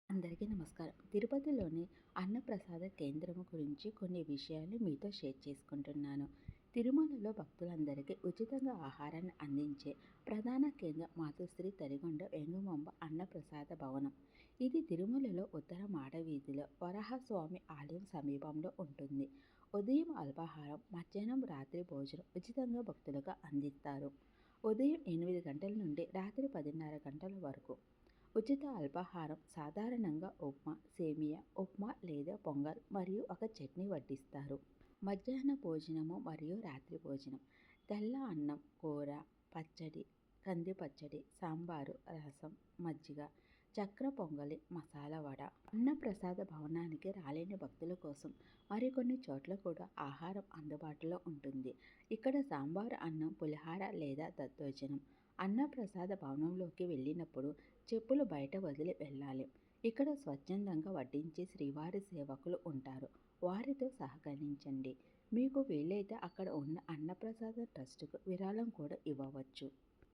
అందరికీ నమస్కారం. తిరుపతిలోని అన్నప్రసాద కేంద్రం గురించి కొన్ని విషయాలు మీతో షేర్ చేసుకుంటున్నాను. తిరుమలలో భక్తులందరికీ ఉచితంగా ఆహారాన్ని అందించే ప్రధాన కేంద్రం మాతృశ్రీ తరిగొండ వెంగుమాంబ అన్నప్రసాద భవనం. ఇది తిరుమలలో ఉత్తర మాడవీధిలో వరాహస్వామి ఆలయం సమీపంలో ఉంటుంది. ఉదయం అల్పాహారం, మధ్యాహ్నం, రాత్రి భోజనం ఉచితంగా భక్తులకు అందిస్తారు. ఉదయం 8 గంటల నుండి రాత్రి 10:30 గంటల వరకు. ఉచిత అల్పాహారం సాధారణంగా ఉప్మా, సేమియా ఉప్మా లేదా పొంగల్ మరియు ఒక చట్నీ వడ్డిస్తారు. మధ్యాహ్న భోజనము మరియు రాత్రి భోజనం తెల్ల అన్నం, కూర, పచ్చడి, కంది పచ్చడి, సాంబారు, రసం, మజ్జిగ, చక్ర పొంగలి, మసాలా వడ. అన్నప్రసాద భవనానికి రాలేని భక్తుల కోసం మరికొన్ని చోట్ల కూడా ఆహారం అందుబాటులో ఉంటుంది. ఇక్కడ సాంబారు అన్నం, పులిహార లేదా దద్దోజనం. అన్నప్రసాద భవనంలోకి వెళ్ళినప్పుడు చెప్పులు బయట వదిలి వెళ్ళాలి. ఇక్కడ స్వచ్ఛందంగా వడ్డించే శ్రీవారి సేవకులు ఉంటారు. వారితో సహకరించండి. మీకు వీలైతే అక్కడ ఉన్న అన్నప్రసాద ట్రస్టుకు విరాళం కూడా ఇవ్వవచ్చు.